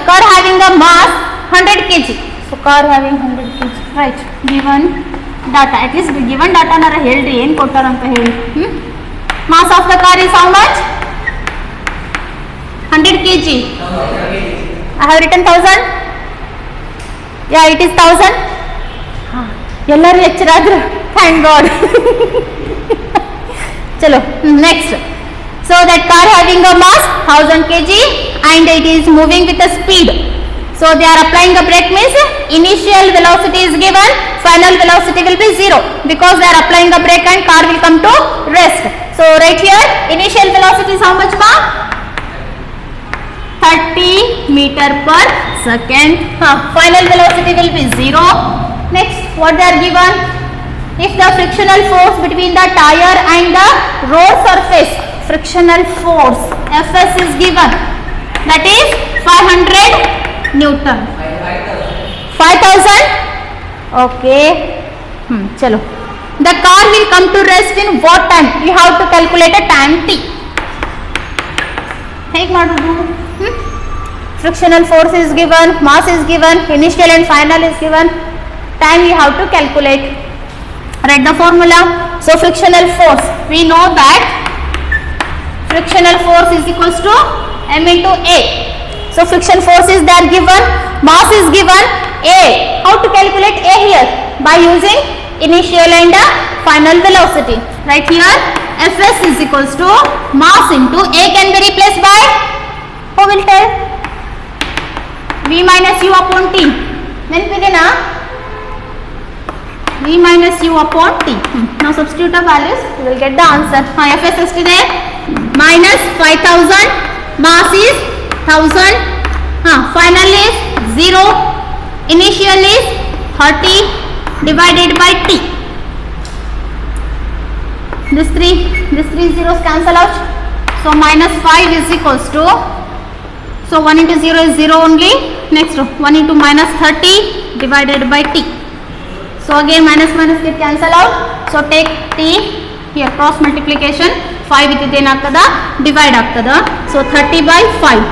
car having a mass 100 kg. So car having 100 kg. Right. Given data. At least given data nara ಹೇಳ್ರಿ ಏನು ಕೊಟ್ಟಾರ ಅಂತ ಹೇಳಿ. Mass of the car is how much? 100 kg. I have written 1000. Yeah, it is 1000. ಎಲ್ಲರೂ ಎಚ್ಚರಾದ್ರು. Thank God. Chalo. Next. So that car having a mass 1000 kg and it is moving with a speed. So they are applying a brake means initial velocity is given, final velocity will be 0 because they are applying a brake and car will come to rest. So right here initial velocity is how much ma? 30 meter per second. Final velocity will be 0. Next, what they are given? If the frictional force between the tire and the road surface, frictional force Fs is given, that is 500 Newton. 5000. Okay. Chalo. The car will come to rest in what time? You have to calculate a time t. ಹೇಗೆ ಮಾಡೋದು? Frictional force is given, mass is given, initial and final is given, time you have to calculate. Write the formula. So frictional force, we know that frictional force is equals to m into a. So friction force is there given, mass is given, a. How to calculate a here? By using initial and final velocity. Right here Fs is equals to mass into a can be replaced by, who will tell? V minus u upon t. ನೆನಪಿದೆನಾ? V minus u upon t. Now substitute the values, you will get the answer. Fs ಎಷ್ಟಿದೆ? Minus 5000, mass is 1000, final is 0, initial is 30 divided by t. This three zeros cancel out. So minus 5 is equals to, so 1 into 0 is 0 only. Next 1 into minus 30 divided by t. So again minus get cancel out. So take t here, cross multiplication, 5 with it ಏನಾಗ್ತದ divide ಆಗ್ತದ. So 30 by 5.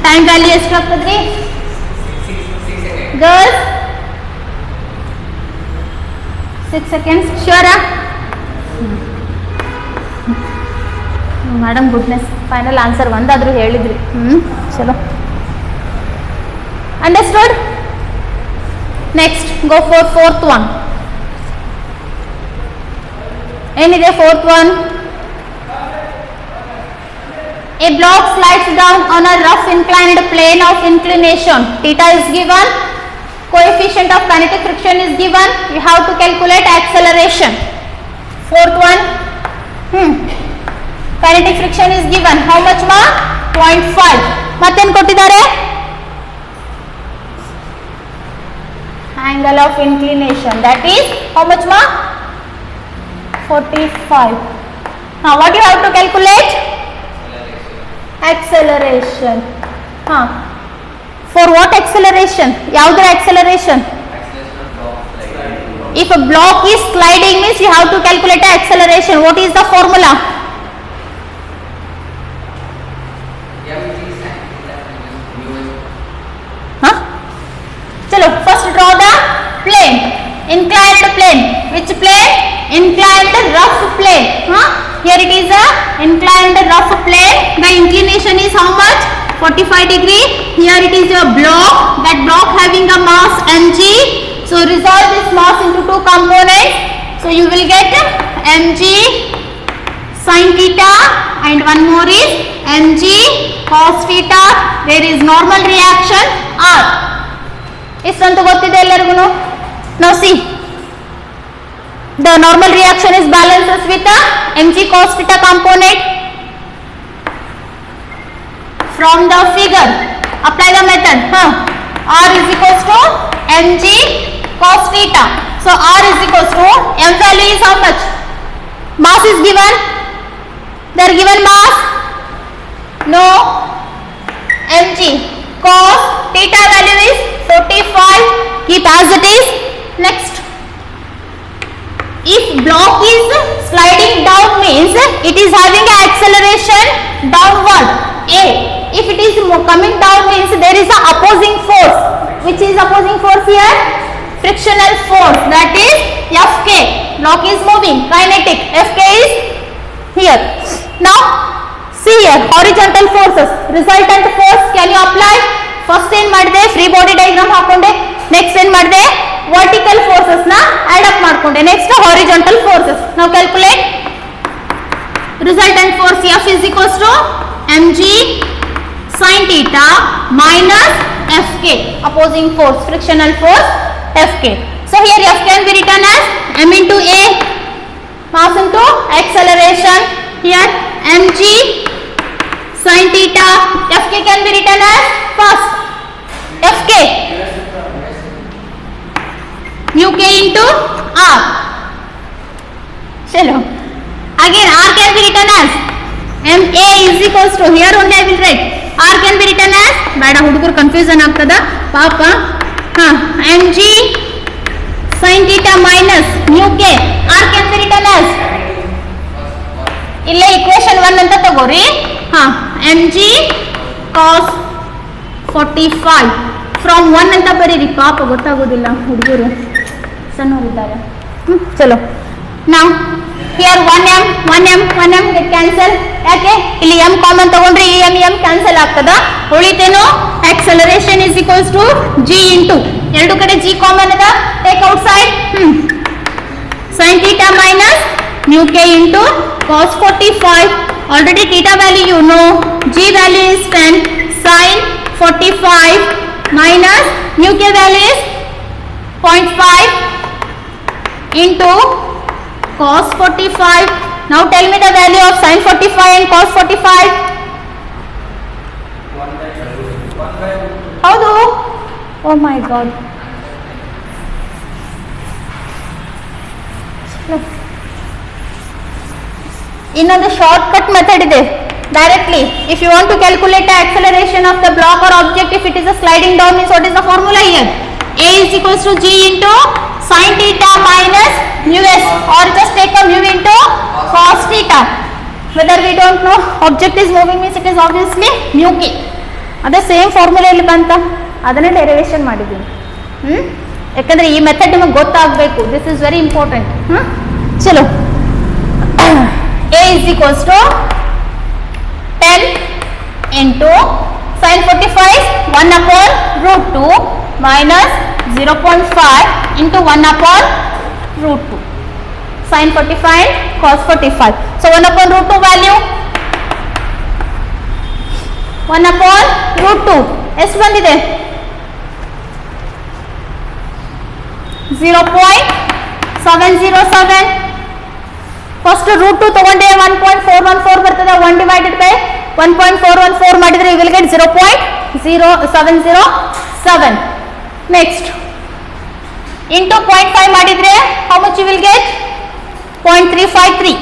Time value ಎಷ್ಟು ಆಗ್ತದ್ರಿ girls? 6 seconds. Sure? Madam goodness, final answer ಒಂದಾದ್ರೂ ಹೇಳಿದ್ರಿ. ಚಲೋ. Understood? Next, go for fourth one. ಏನಿದೆ fourth one? A block slides down on a rough inclined plane of inclination. Theta is given. Coefficient of kinetic friction is given. You have to calculate acceleration. Fourth one. Kinetic friction is given. How much ma? 0.5. ಮತ್ತೇನು ಕೊಟ್ಟಿದ್ದಾರೆ? Angle of inclination. That is how much ma? 45. Now what you have to calculate? Acceleration. For what acceleration? Yaudra acceleration? If a block is sliding means you have to calculate the acceleration. What is the formula? Chalo, first draw the plane. Inclined plane. Which plane? Inclined rough plane. Here it is a inclined rough plane. The inclination is how much? 45 degree. Here it is a block. That block having a mass mg. So resolve this mass into two components. So you will get mg sin theta and one more is mg cos theta. There is normal reaction r. ಇಷ್ಟಂತೂ ಗೊತ್ತಿದೆ ಎಲ್ಲರಿಗೂ. Now see, the normal reaction is balances with the mg cos theta component. From the figure, apply the method. R is equals to mg cos theta. So R is equals to, m value is how much? Mass is given. They are given mass. No. mg cos theta value is 45. Keep as it is. Next, if block is sliding down means it is having an acceleration downward, a. if it is coming down means there is a opposing force. Which is opposing force here? Frictional force, that is Fk. Block is moving, kinetic. Fk is here. Now see here, horizontal forces, resultant force can you apply? First ಏನು ಮಾಡಿದೆ, free body diagram ಹಾಕೊಂಡೆ. Next ಏನು ಮಾಡಿದೆ, vertical forces ನ add up ಮಾಡ್ಕೊಂಡೆ. Next horizontal forces. ನಾವು calculate resultant force F is equals to mg sin theta minus Fk, opposing force, frictional force Fk. So here F can be written as m into a, mass into acceleration. Here mg sin theta, Fk can be written as first Fk mu k into r. Chalo. Again r can be written as ma is equals to, here only I will write, r can be written as, ಬೇಡ ಹುಡುಗರು confusion ಆಗ್ತದ ಪಾಪ. mg sin theta minus mu k, r can be written as, ಇಲ್ಲೇ equation 1 ಅಂತ ತಗೋರಿ. mg cos 45 from 1 ಅಂತ ಬರೀರಿ, ಪಾಪ ಗೊತ್ತಾಗೋದಿಲ್ಲ ಹುಡುಗರು ಸಣ್ಣವರಿದ್ದಾರೆ. ಚಲೋ, ನಾವು here 1m get cancel. ಯಾಕೆ ಇಲ್ಲಿ m ಕಾಮನ್ ತಗೊಂಡ್ರೆ ಈ m ಕ್ಯಾನ್ಸಲ್ ಆಗ್ತದ. ಉಳಿತೇನು, acceleration is equals to g into, ಎರಡು ಕಡೆ g ಕಾಮನ್ ಅದ, take out side. sin theta minus mu k into cos 45. already theta value you know, g value is 10, sin 45 minus mu k value is 0.5 into cos 45. Now tell me the value of sin 45 and cos 45. How do? Oh my god. ಇನ್ನೊಂದು short cut method ಇದೆ. Directly, if you want to calculate the acceleration of the block or object, if it is a sliding down, means what is the formula here? A is equals to g into sin theta minus mu s, or just take a mu into cos theta. Whether we don't know, object is moving means it is obviously mu k. ಅದೇ same formula ಇಲ್ಲಿ ಬಂತ, ಅದನ್ನೇ derivation ಮಾಡಿದ್ದೀನಿ. ಯಾಕಂದ್ರೆ ಈ method ನಿಮಗೆ ಗೊತ್ತಾಗಬೇಕು, this is very important. ಚಲೋ, A is equals to 10 into sin 45 is 1 upon root 2 minus 0.5 into 1 upon root 2. Sin 45 cos 45. So 1 upon root 2 value 1 upon root 2 ಎಷ್ಟು ಬಂದಿದೆ? 0.707. ಫಸ್ಟ್ ರೂಟ್ 2 ತಗೊಂಡೆ 1.414 ಬರ್ತದೆ. 1 ಡಿವೈಡೆಡ್ ಬೈ 1.414 ಮಾಡಿದ್ರೆ you will get 0.0707. Next into 0.5 ಮಾಡಿದ್ರೆ how much you will get? 0.353.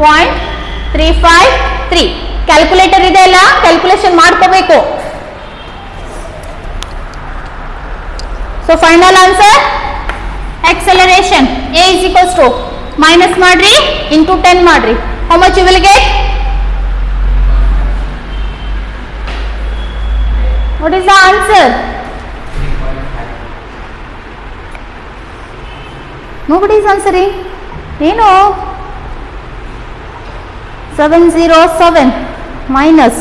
0.353. Calculator ಇದೆ ಅಲ್ಲ, calculation ಮಾಡ್ಕೋಬೇಕು. So final answer acceleration A is equals to minus ಮಾಡ್ರಿ into 10 ಮಾಡ್ರಿ, how much you will get? What is the answer? Nobody is answering. ಏನು 707 minus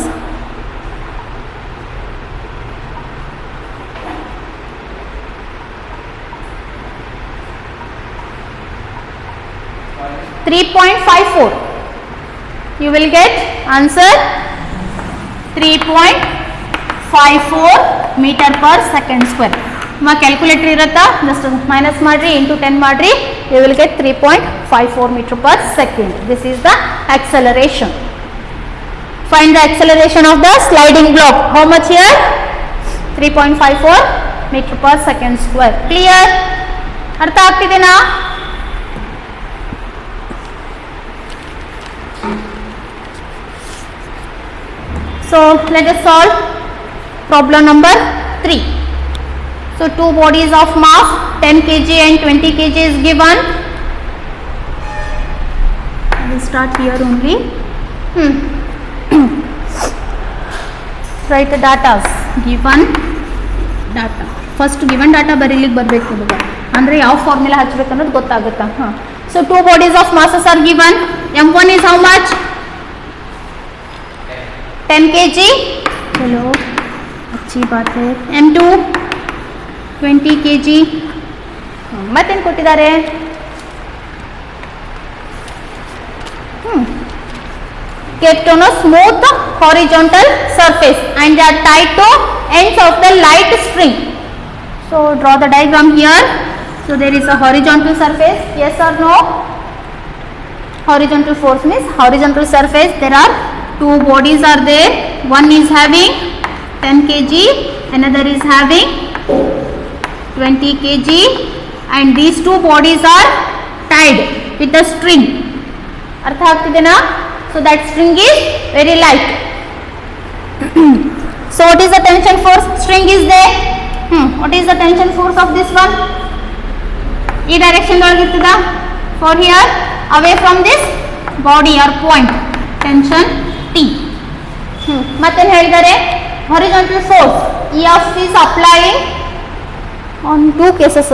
3.54. You will get answer 3.54 meter per second square. Ma calculator irata, just minus madri into 10 madri, you will get 3.54 meter per second. This is the acceleration. Find the acceleration of the sliding block. How much here? 3.54 meter per second square. Clear? Artha ಆಗ್ತಿದೆನಾ? So let us solve problem number 3. So two bodies of mass 10 kg and 20 kg is given. I will start here only. write datas. Given data. First given data ಬರೀಲಿಕ್ಕೆ ಬರಬೇಕು ನಿಮಗೆ, ಅಂದರೆ ಯಾವ formula ಹಚ್ಚಬೇಕು ಅನ್ನೋದು ಗೊತ್ತಾಗುತ್ತಾ. ಹಾಂ, so two bodies of masses are given. M1 is how much? 10 kg. चलो अच्छी बात है. M2 20 kg. ಮತ್ತೇನು ಕೊಟ್ಟಿದ್ದಾರೆ? Kept on a smooth horizontal surface and they are tied to ends of the light string. So draw the diagram here. So there is a horizontal surface, yes or no? Horizontal force means horizontal surface. There are two bodies are there. One is having 10 kg, another is having 20 kg, and these two bodies are tied with a string. अर्थ ಆಗ್ತಿದೆ ना? So that string is very light. So what is the tension force? String is there. What is the tension force of this one? E direction ಒಳಗಿರ್ತದ. For here, away from this body or point, tension T. ಮತ್ತೇನು ಹೇಳಿದ್ದಾರೆ? Horizontal force EF is applying on two cases.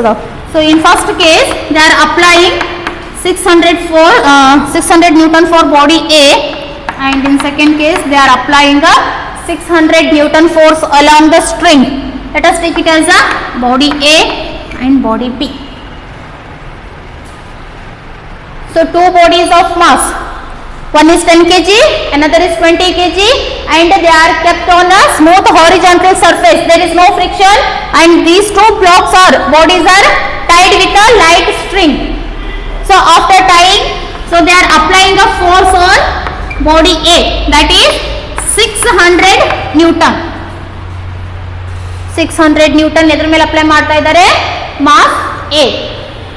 So in first case they are applying 600 Newton for body A, and in second case they are applying a 600 Newton force along the string. Let us take it as a body A and body B. So two bodies of mass, one is 10 kg, another is 20 kg, and they are kept on a smooth horizontal surface. There is no friction, and these two blocks or bodies are tied with a light string. So after tying, so they are applying a force on body A, that is 600 Newton. 600 Newton ಎದ್ರ ಮೇಲೆ apply ಮಾಡ್ತಾ ಇದ್ದಾರೆ? Mass A.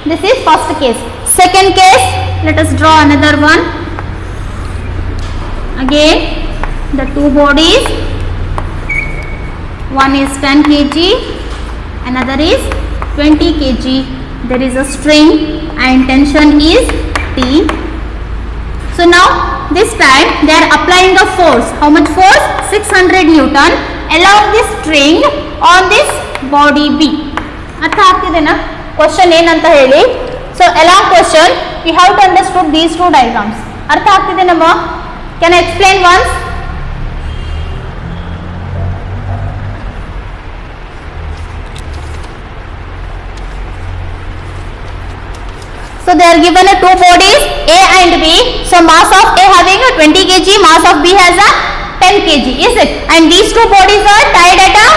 This is first case. Second case, let us draw another one. Again, the two bodies, one is 10 kg, another is 20 kg. There is a string and tension is T. So now this time they are applying a force. How much force? 600 Newton along this string on this body B. ಅರ್ಥ ಆಗ್ತಿದೆ ನಾ? Question ಏನಂತ ಹೇಳಿ. So along question we have to understood these two diagrams. ಅರ್ಥ ಆಗ್ತಿದೆ ನಮ್ಮ? Can I explain once? So they are given a two bodies A and B. So mass of A having a 20 kg, mass of B has a 10 kg, is it? And these two bodies are tied at a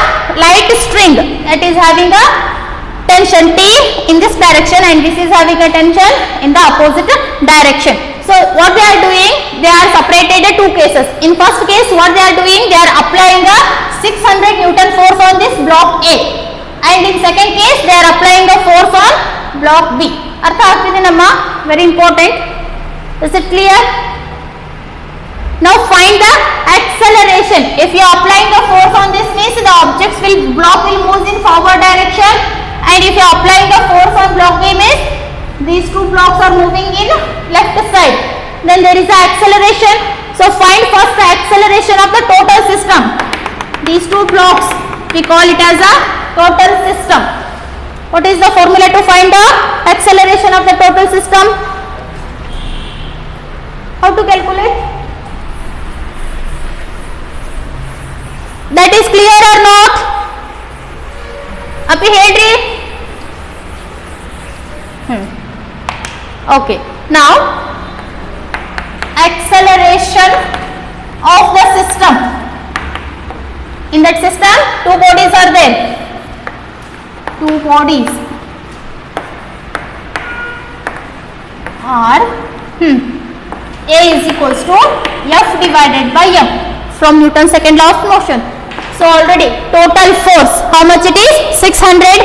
light string that is having a tension T in this direction, and this is having a tension in the opposite direction. So what they are doing? They are separated in two cases. In first case, what they are doing? They are applying a 600 Newton force on this block A, and in second case they are applying a force on block B. ಅರ್ಥ ಆಗ್ತಿದೆ ನಮ್ಮ? Very important. Is it clear? Now find the acceleration. If you are applying a force on this means the block will move in forward direction, and if you are applying the force on block B means these two blocks are moving in left side. Then there is the acceleration. So find first the acceleration of the total system. These two blocks we call it as a total system. What is the formula to find the acceleration of the total system? How to calculate? That is clear or not? Api ಹೇಳ್ರಿ. Okay. Now acceleration of the system. In that system, two bodies are there. Two bodies are A is equals to F divided by M from Newton's second law of motion. So already total force how much it is? 600,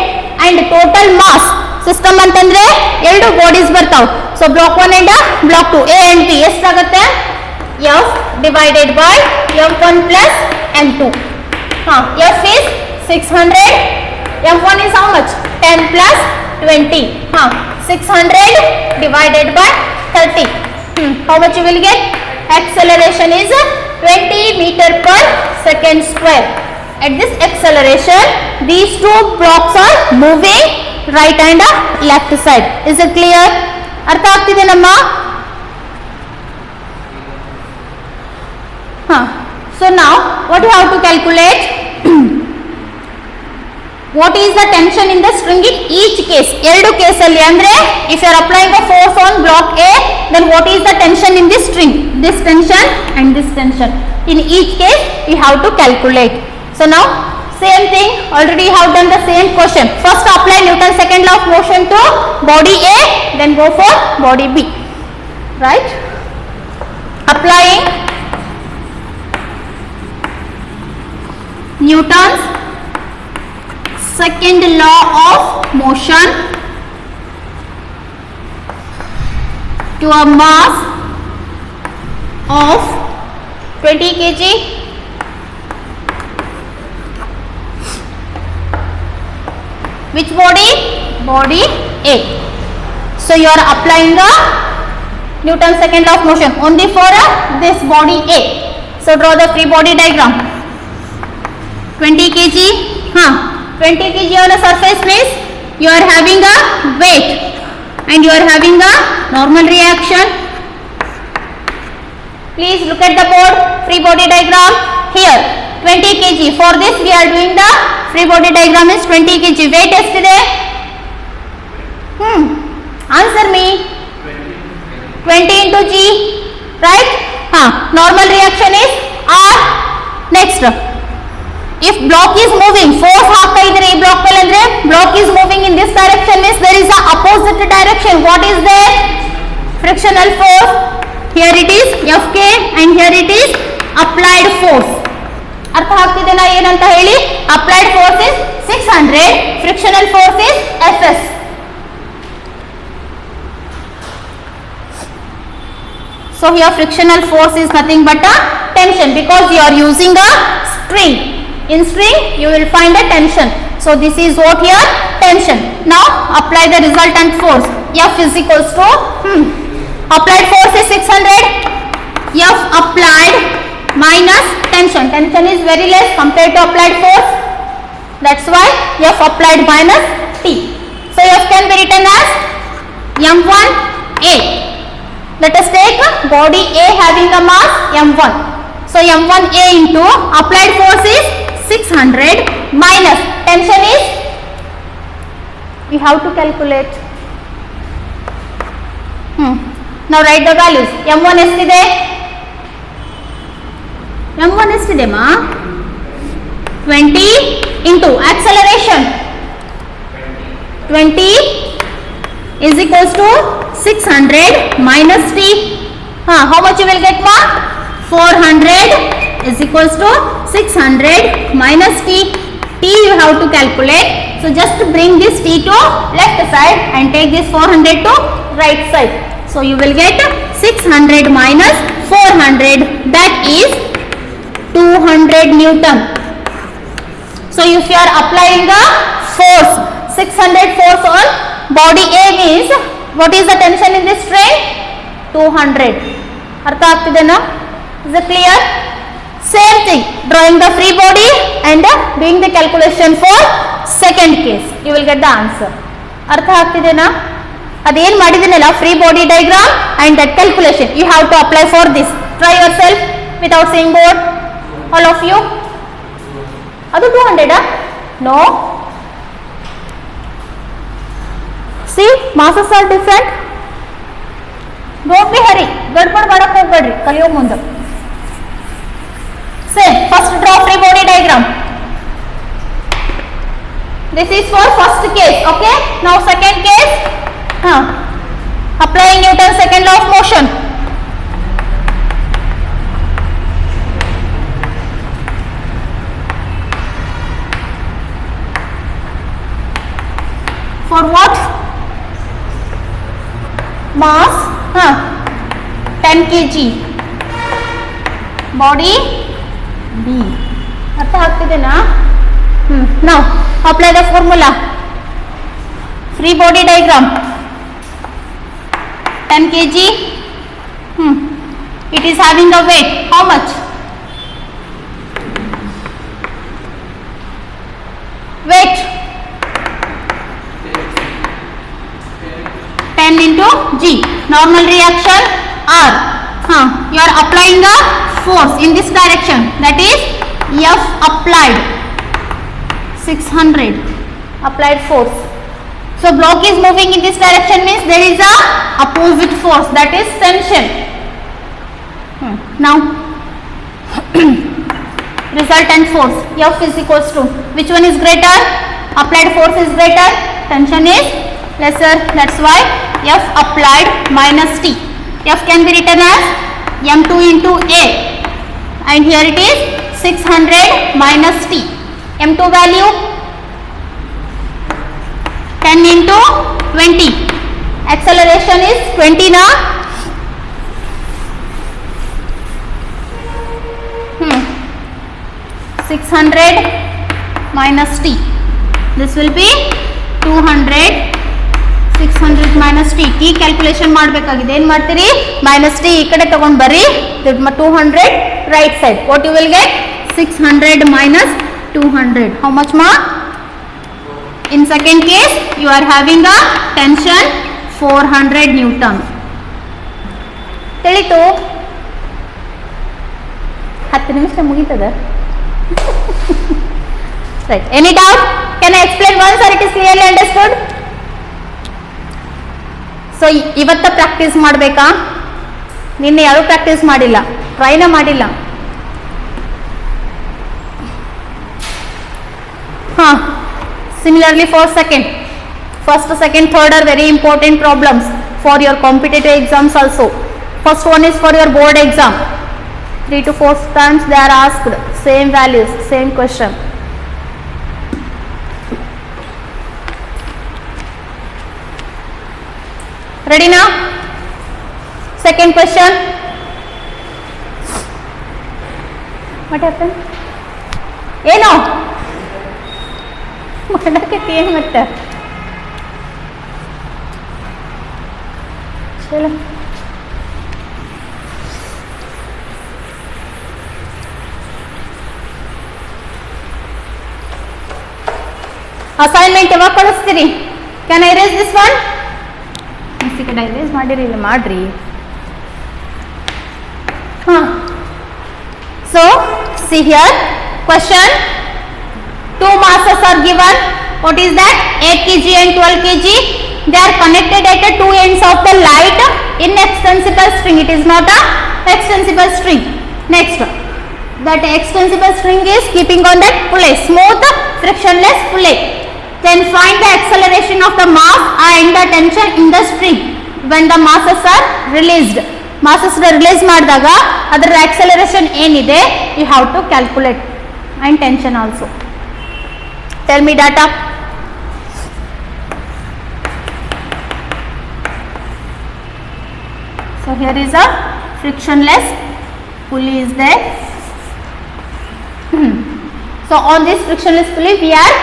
and total mass system ಅಂತಂದ್ರೆ ಎರಡು bodies ಬರ್ತಾವ. So block 1 and block 2 A and B ಎಷ್ಟಾಗುತ್ತೆ? F divided by M1 plus M2. F is 600. M1 is how much? 10 plus 20. 600 divided by 30. How much you will get? Acceleration is 20 meter per second square. At this acceleration, these two blocks are moving right and left side. Is it clear? ಅರ್ಥ ಆಗ್ತಿದೆ ನಮ್ಮ? So now what you have to calculate? What is the tension in the string in each case? ಎರಡು case ಅಲ್ಲಿ ಅಂದ್ರೆ if you are applying a force on block A, then what is the tension in this string? This tension and this tension. In each case we have to calculate. So now same thing, already have done the same question. First apply Newton's second law of motion to body A, then go for body B. Right? Applying Newton's second law of motion to a mass of 20 kg, which body? Body A. So you are applying the Newton's second law of motion only for this body A. So draw the free body diagram. 20 kg, 20 kg on a surface means you are having a weight and you are having a normal reaction. Please look at the board, free body diagram here. 20 kg. For this we are doing the free body diagram is 20 kg. Weight ಎಷ್ಟಿದೆ? Answer me. 20 into G. Right? Normal reaction is R. Next. If block is moving, force ಹಾಕ್ತಾ ಇದ್ರೆ ಈ block ಮೇಲೆ ಅಂದ್ರೆ block is moving in this direction means there is a opposite direction. What is there? Frictional force. Here it is Fk and here it is applied force. ಅರ್ಥ ಆಗ್ತಿದೆನಾ ಏನಂತ ಹೇಳಿ? Applied force is 600, frictional force is Fs. So here frictional force is nothing but a tension because you are using a string. In string you will find a tension. So this is what here? Tension. Now apply the resultant force. F is equals to applied force is 600. F applied minus tension. Tension is very less compared to applied force. That's why F applied minus T. So F can be written as M1A. Let us take body A having a mass M1. So M1A into applied force is 600 minus tension is, we have to calculate. Now write the values. M1 ಎಷ್ಟಿದೆ? M1 ಎಷ್ಟಿದೆ ಮಾ? 20 into acceleration. 20 is equals to 600 minus T. How much you will get ma? 400 is equals to 600 minus T. T you have to calculate. So just bring this T to left side and take this 400 to right side. So you will get 600 minus 400, that is 200 Newton. So if you are applying the force 600 force on body A means what is the tension in this string? 200. ಅರ್ಥ ಆಗ್ತಿದೆನಾ? Is it clear? Same thing, drawing the free body and doing the calculation for second case. You will get the answer. ಅರ್ಥ ಆಗ್ತಿದೆನಾ? ಅದೇನು ಮಾಡಿದಿನಲ್ಲ free body diagram and that calculation you have to apply for this. Try yourself without seeing board. All of you. ಅದು 200 No. See, masses are different. Don't be hurry. ಗಡ್ಬಡ್ ಮಾಡಕ್ಕೆ ಹೋಗ್ಬೇಡ್ರಿ ಕಲಿಯೋ ಮುಂದೆ. Same. First draw free body diagram. This is for first case. Okay. Now second case. Applying Newton's second law of motion. For what? Mass 10 kg. Body B. ಅರ್ಥ ಆಗ್ತಿದೆನಾ? Now apply the formula. Free body diagram. 10 kg. It is having a weight. How much? N into G. Normal reaction R. You are applying a force in this direction, that is F applied 600 applied force. So block is moving in this direction means there is a opposite force, that is tension. Now resultant force F is equals to, which one is greater? Applied force is greater, tension is lesser. That's why F applied minus T. F can be written as M2 into A, and here it is 600 minus T. M2 value 10 into 20. Acceleration is 20 now. 600 minus T. This will be 200. 600 minus T. T calculation ಮಾಡಬೇಕಾಗಿದೆ. ಏನು ಮಾಡ್ತೀರಿ? minus T ಈ ಕಡೆ ತಗೊಂಡು ಬರಿ. 200 right side. What you will get? 600 minus 200. How much more? In second case, you are having a tension 400 Newton. ತಿಳಿತು? 10 ನಿಮಿಷ ಮುಗಿತದ? Right. Any doubt? Can I explain once or it is clearly understood? So ಇವತ್ತ practice ಮಾಡಬೇಕಾ? ನಿನ್ನೆ ಯಾರು practice ಮಾಡಿಲ್ಲ, ಟ್ರೈನ ಮಾಡಿಲ್ಲ. Similarly for second, first, second, third are very important problems for your competitive exams also. First one is for your board exam. 3 to 4 times they are asked same values, same question. Ready now? Second question. What happened? ಏನು ಮಾಡಕ್ಕೆ ಮತ್ತೆ ಚಲೋ assignment ಯಾವಾಗ ಕಳಿಸ್ತೀರಿ? Can I raise this one? ಈ ಕಡೆ race ಮಾಡಿರಿ, ಇಲ್ಲ ಮಾಡ್ರಿ. So see here question, two masses are given. What is that? 8 kg and 12 kg. They are connected at the two ends of the light inextensible string. It is not a extensible string. Next, that extensible string is keeping on that pulley, smooth frictionless pulley. Then find the acceleration of the mass and the tension in the string when the masses are released. Masses release ಮಾಡಿದಾಗ ಅದರ acceleration ಏನಿದೆ you have to calculate, and tension also. Tell me data. So here is a frictionless pulley is there. So on this frictionless pulley we are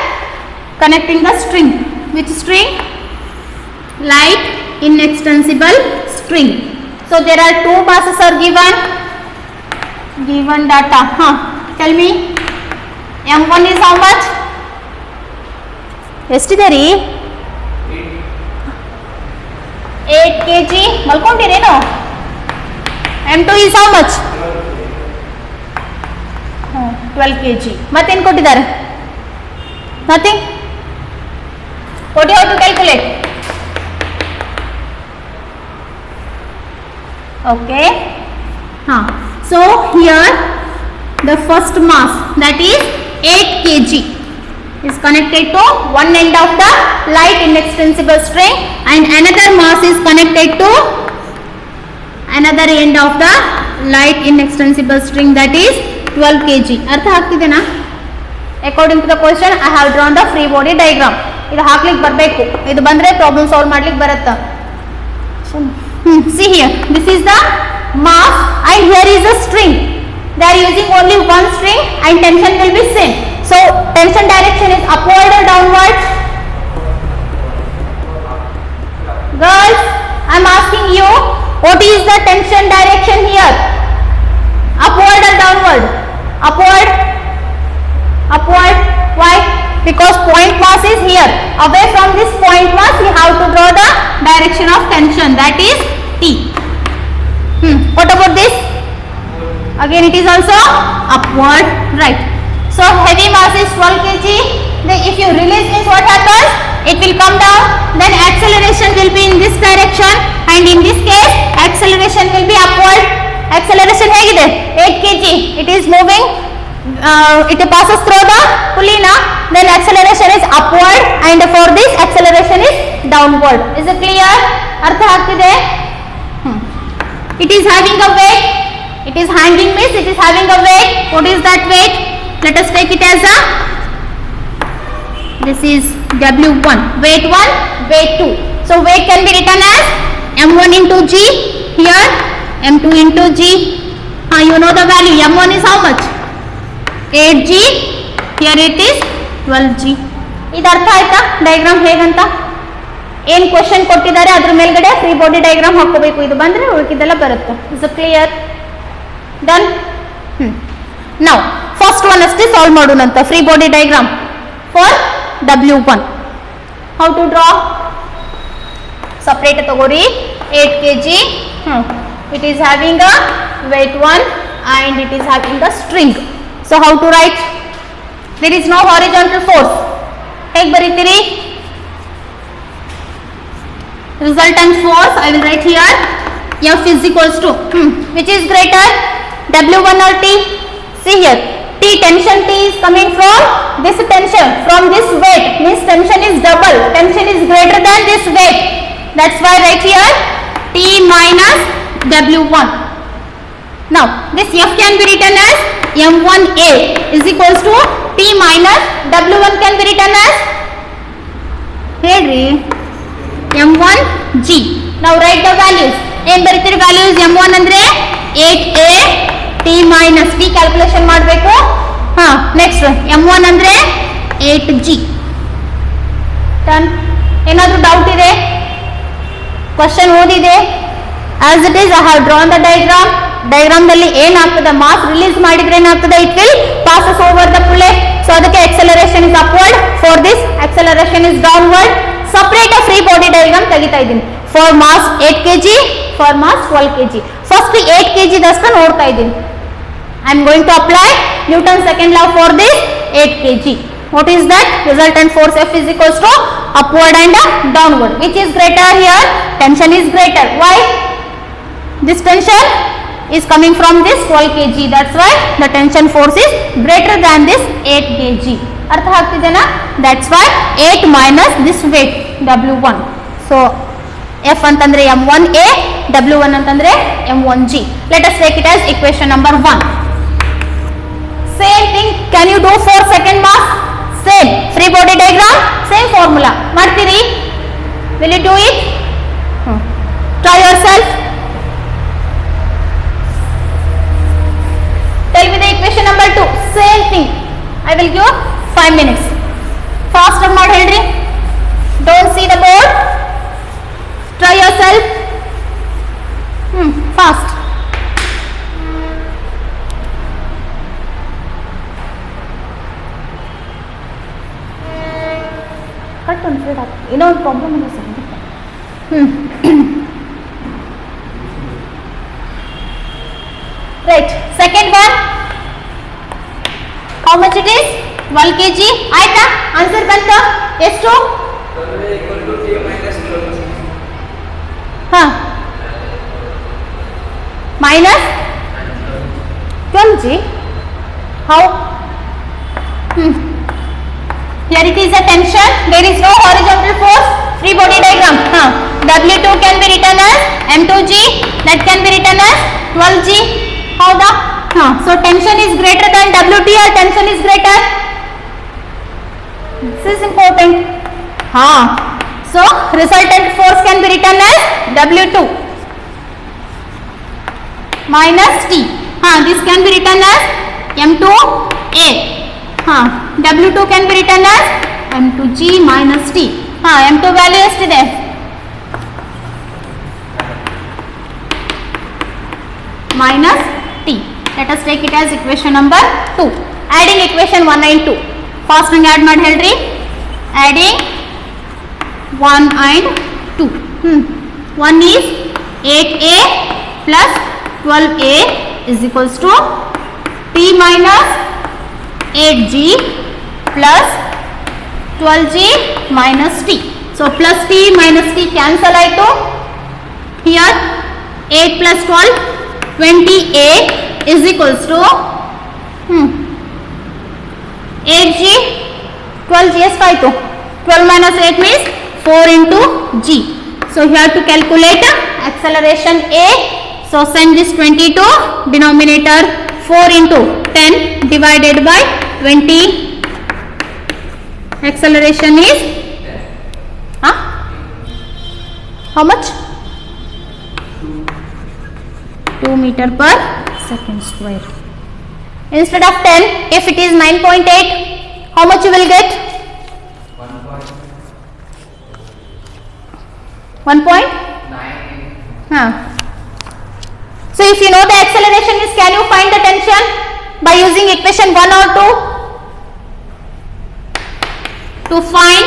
connecting the string. Which string? Light inextensible string. So there are two masses are given data. Tell me, M1 is how much? ಎಷ್ಟಿದೆ ರೀ? 8 kg. ಮಲ್ಕೊಂಡಿರೇನು? M2 is how much? 12 kg. ಮತ್ತೇನು ಕೊಟ್ಟಿದ್ದಾರೆ? Nothing? What do you have to calculate? Okay. So here the first mass, that is 8 kg, is connected to one end of the light inextensible string, and another mass is connected to another end of the light inextensible string, that is 12 kg. ಅರ್ಥ ಆಗ್ತಿದೆನಾ? According to the question I have drawn the free body diagram. ಇದು ಹಾಕ್ಲಿಕ್ಕೆ ಬರಬೇಕು, ಇದು ಬಂದ್ರೆ problem solve ಮಾಡ್ಲಿಕ್ಕೆ ಬರುತ್ತೆ. See here, this is the mass and here is a string. They are using only one string and tension will be same. So tension direction is upward or downward? Girls, I am asking you, what is the tension direction here? Upward or downward? Upward. Upward. Why? because point mass is here. Away from this point mass, we have to draw the direction of tension, that is T. What about this? Again it is also upward, right? So heavy mass is 12 kg. Then if you release means what happens? It will come down. Then acceleration will be in this direction, and in this case acceleration will be upward. Acceleration ಹೇಗಿದೆ 8 kg. It is moving. It passes through the pulley now. Then acceleration is upward, and for this acceleration is downward. Is it clear? ಅರ್ಥ ಆಗ್ತಿದೆ? It is having a weight. It is hanging means it is having a weight. What is that weight? Let us take it as a, this is W1, weight 1, weight 2. So weight can be written as M1 into G, here M2 into G. You know the value. M1 is how much? 8G, here it is 12G. ಇದು ಅರ್ಥ ಆಯ್ತಾ diagram ಹೇಗಂತ? ಏನು question ಕೊಟ್ಟಿದ್ದಾರೆ ಅದ್ರ ಮೇಲ್ಗಡೆ free body diagram ಹಾಕೋಬೇಕು. ಇದು ಬಂದ್ರೆ ಉಳಿಕಿದೆಲ್ಲ ಬರುತ್ತೆ. Is clear? Done. Now first one ಅಷ್ಟೇ ಸಾಲ್ವ್ ಮಾಡೋಣಂತ. Free body diagram for W1. How to draw? Separate ತಗೋರಿ. 8 kg. It is having a weight 1 and it is having a string. So how to write? There is no horizontal force. ಹೇಗೆ ಬರೀತೀರಿ? Resultant force I will write here. F is equals to which is greater, W1 or T? See here, T, tension T is coming from this tension, from this weight, means tension is double, tension is greater than this weight. That's why right here T minus W1. Now this F can be written as M1A is equals to T minus W1 can be written as ಹೇಳ್ರಿ M1G. Now write the values. ಏನು ಬರೀತೀರಿ values? M1 ಅಂದ್ರೆ 8A, T minus T calculation ಮಾಡಬೇಕು. Next M1 ಅಂದ್ರೆ 8G. Done. ಏನಾದರೂ doubt ಇದೆ? Question ಓದಿದೆ? As it is I have drawn the diagram. ಡಯಾಗ್ರಾಮ್ದಲ್ಲಿ ಏನಾಗ್ತದೆ? ಮಾಸ್ ರಿಲೀಸ್ ಮಾಡಿದ್ರೆ ಏನಾಗ್ತದೆ? It will passes over the pulley. So ಅದಕ್ಕೆ acceleration is upward. For this acceleration is downward. Separate free body diagram ತೆಗಿತಾ ಇದ್ದೀನಿ. For mass 8 kg, for mass 12 kg. First 8 kg ದಷ್ಟ ನೋಡ್ತಾ ಇದ್ದೀನಿ. I am going to apply Newton second law for this 8 kg. What is that? Resultant force F is equals to upward and downward. Which is greater here? Tension is greater. Why? This tension is coming from this 12 kg. That's why the tension force is greater than this 8 kg. ಅರ್ಥ ಆಗ್ತಿದೆನಾ? That's why 8 minus this weight W1. So F ಅಂತಂದ್ರೆ M1A, W1 ಅಂತಂದ್ರೆ M1G. Let us take it as equation number 1. Same thing can you do for second mass? Same free body diagram, same formula. ಮಾಡ್ತೀರಿ? Will you do it? Try yourself. Tell me the equation number 2. Same thing. I will give 5 minutes. Faster ಮಾಡಿ ಹೇಳ್ರಿ. Don't see the board. Try yourself. Fast. Cut unfreed ಆಗ್ತದೆ. ಏನೋ ಒಂದು problem ಇದೆ sir. Right. Second one. How much it is? 12 kg. ಆಯ್ತಾ? Answer ಬಂತ? ಎಷ್ಟು? minus 12G. How? Here it is a tension. There is no horizontal force. Free body diagram. W2 can be written as M2G. That can be written as 12G. How the? So tension is greater than WT or tension is greater? This is important. So resultant force can be written as W2 minus T. This can be written as M2A. W2 can be written as M2G minus T. M2 value ಎಷ್ಟಿದೆ? minus T. Let us take it as equation number 2. Adding equation 1 and 2. Fast ನಂಗೆ add ಮಾಡಿ ಹೇಳ್ರಿ. Adding 1 and 2. 1 is 8a plus 12a is equals to t minus 8g plus 12g minus t. So plus t minus t cancel ಆಯಿತು. Here 8 plus 12 28 is equals to 8g 12g ಎಷ್ಟಾಯಿತು? 12 minus 8 means 4 into g. So here to calculate acceleration A. So send this 22 denominator 4 into 10 divided by 20. Acceleration is how much? 2 meter per second square. Instead of 10, if it is 9.8, how much you will get? 1.9. So if you know the acceleration is, can you find the tension by using equation 1 or 2? To find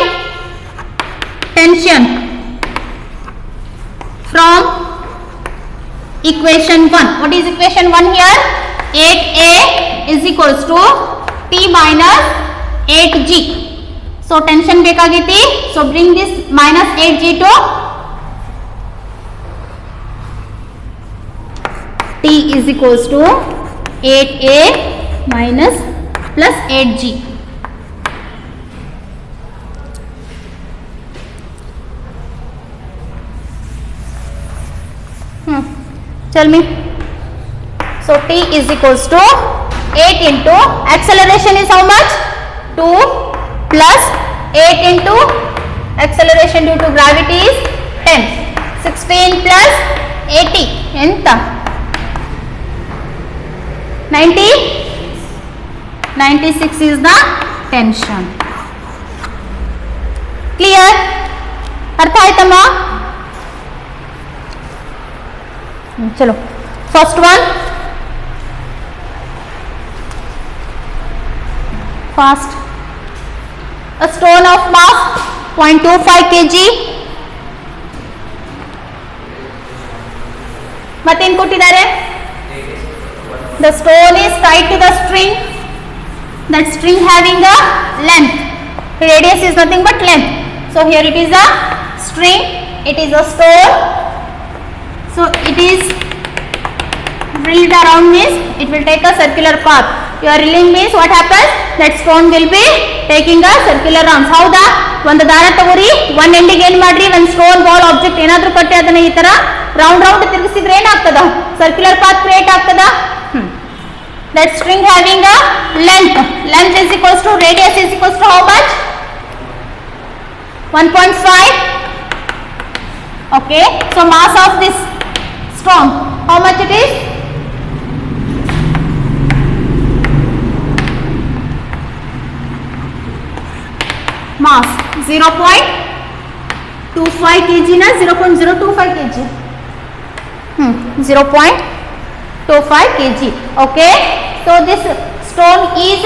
tension from equation 1. What is equation 1 here? 8a is equals to t minus 8g. So tension ಬೇಕಾಗಿತಿ. So bring this minus 8g to t is equals to 8a minus plus 8g. Tell me. So t is equals to 8 into acceleration is how much? 2 plus 8 into acceleration due to gravity is 10. 16 plus 80 enta 90. 96 is the tension. Clear? अर्थ आयतम्मा? चलो first one fast. A stone of mass 0.25 kg. ಮತ್ತೆ ಏನು ಕೊಟ್ಟಿದ್ದಾರೆ? The stone is tied to the string. That string having a length. Radius is nothing but length. So here it is a string. It is a stone. So it is drilled around means it will take a circular path. You are drilling means what happens? That stone will be taking a circular rounds. ಹೌದಾ? ಒಂದು ದಾರ ತಗೋರಿ, one ಎಂಡಿಗೆ ಏನು ಮಾಡ್ರಿ, ಒಂದು stone ball object ಏನಾದರೂ ಕೊಟ್ಟೆ ಅದನ್ನ ಈ ತರ ರೌಂಡ್ ರೌಂಡ್ ತಿರುಗಿಸಿದ್ರೆ ಏನಾಗ್ತದ? ಸರ್ಕ್ಯುಲರ್ ಪಾತ್ ಕ್ರಿಯೇಟ್ ಆಗ್ತದ. That string having a length. Length is equals to radius is equals to how much? 1.5. Okay. So mass of this stone, how much it is? Mass 0.25 kg na 0.025 kg. 0.25 kg. Okay. So this stone is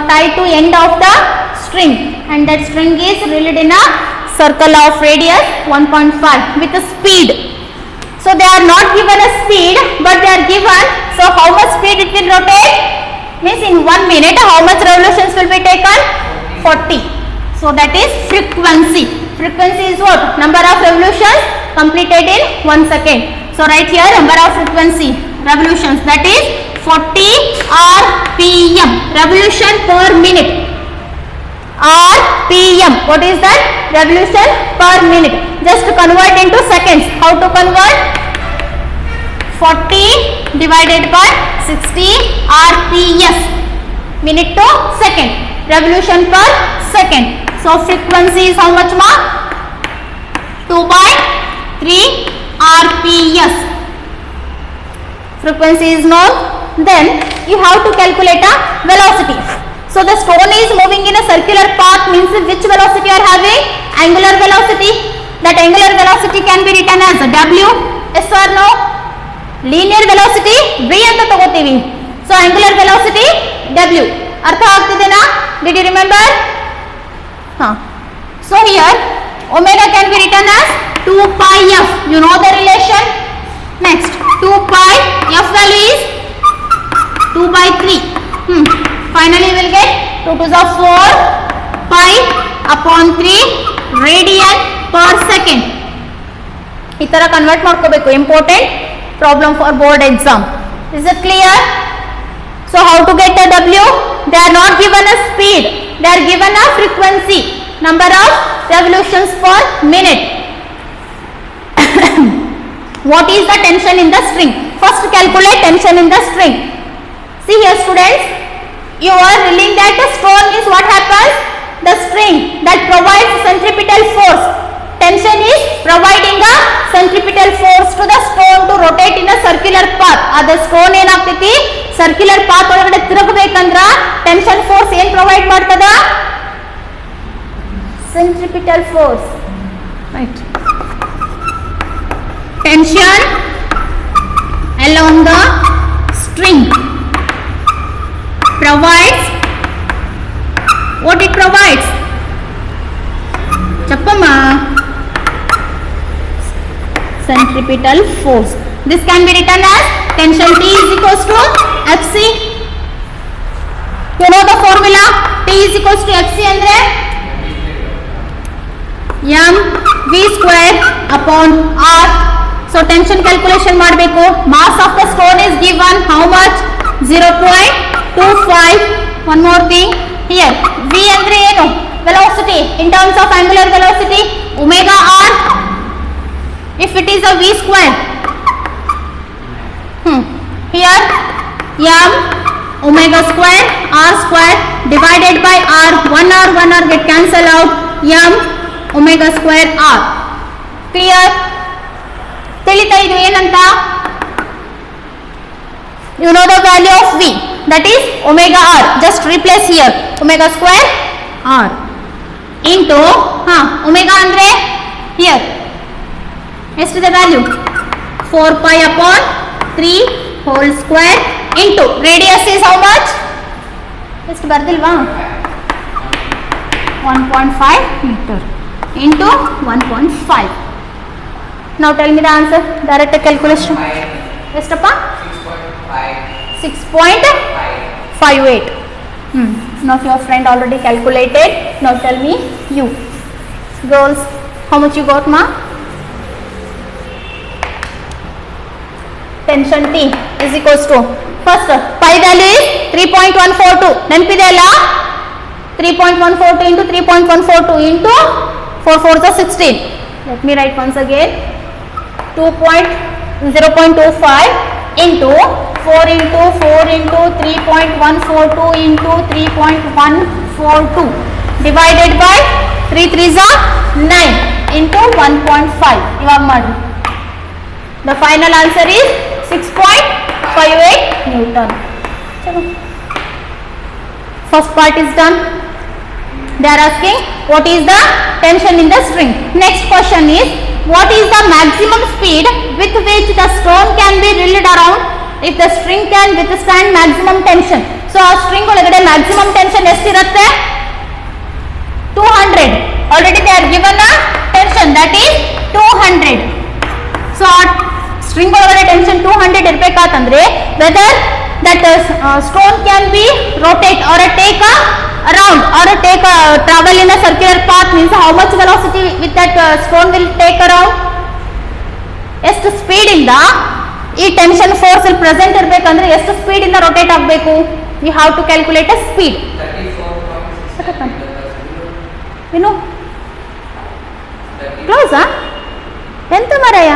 tied to end of the string, and that string is reeled in a circle of radius 1.5 with a speed. So they are not given a speed, but they are given. So how much speed it will rotate? Means in 1 minute how much revolutions will be taken? 40. So that is frequency. Frequency is what? Number of revolutions completed in 1 second. So right here number of frequency revolutions, that is 40 rpm, revolution per minute. rpm, what is that? Revolution per minute. Just to convert into seconds. How to convert? 40 divided by 60 rps, minute to second, revolution per second. So frequency is how much ma? 2/3 rps. Frequency is known. Then you have to calculate a velocity. So the stone is moving in a circular path means which velocity you are having? Angular velocity. That angular velocity can be written as w. Yes or no? Linear velocity v anta tagotivi. So angular velocity w. ಅರ್ಥ ಆಗ್ತಿದೆನಾ? Did you remember? ಹಾ. So here omega can be written as 2 pi f. You know the relation? Next 2 pi f value is 2 by 3. Finally we will get 2 to the 4 pi upon 3 radian per second. ಈ ತರ convert ಮಾಡ್ಕೋಬೇಕು. Important problem for board exam. Is it clear? So how to get the W? They are not given a speed. They are given a frequency. Number of revolutions per minute. What is the tension in the string? First calculate tension in the string. See here students, you are reeling that the stone is what happens? The string that provides centripetal force. Tension is providing a centripetal force to the stone to rotate in a circular path. Ad stone ಏನಾಗ್ತೈತಿ circular path ಒಳಗಡೆ ತಿರುಗಬೇಕಂದ್ರ tension force ಏನು provide ಮಾಡ್ತದ? Centripetal force. Right. Tension along the string provides what it provides? Chappama. Centripetal force. This can be written as tension T is equals to Fc. You know the formula? T is equals to Fc andre m v square upon r. So tension calculation ಮಾಡಬೇಕು. Mass of the stone is given how much? 0.25. One more thing here, v andre ಏನು? Velocity in terms of angular velocity, omega r. If it is a v square, here m omega square r square divided by r. 1 r get cancel out. M omega square r. Clear? ತಿಳಿತಾ ಇದು ಏನಂತ? You know the value of v, that is omega r. Just replace here omega square r into omega andre here ಎಷ್ಟಿದೆ value? 4 pi upon 3 whole square into radius is how much? ಎಷ್ಟು ಬರ್ದಿಲ್ವಾ? 1.5 meter into 1.5. Now tell me the answer. Direct calculation. ಎಷ್ಟಪ್ಪ? 6.58. Now your friend already calculated. Now tell me you. Girls, how much you got, ma? Tension T is equals to, first pi value is 3.142. ನೆನಪಿದೆ ಅಲ್ಲ? 3.142 into 3.142 into 4 4 is 16. Let me write once again. 0.25 into 4 into 4 into 3.142 into 3.142 divided by 3 3s are 9 into 1.5. ಇವಾಗ ಮಾಡಿ. The final answer is 6.58 Newton. First part is done. They are asking what is the tension in the string. Next question is what is the maximum speed with which the stone can be reeled around if the string can withstand maximum tension. So a string ಒಳಗಡೆ maximum tension ಎಷ್ಟಿರುತ್ತೆ? 200. Already they are given a tension that is 200. So string ಒಳಗಡೆ tension 200 ಇರಬೇಕಾತಂದ್ರೆ whether that stone can be rotate or take a around or take a travel in a circular path means how much velocity with that stone will take around. ಎಷ್ಟು speed ಇಂದ ಈ tension force ಇಲ್ಲಿ present ಇರಬೇಕಂದ್ರೆ ಎಷ್ಟು speed ಇಂದ rotate ಆಗಬೇಕು? We have to calculate a speed. ಏನು ಕ್ಲೋಸಾ ಎಂತ ಮರಯ್ಯ?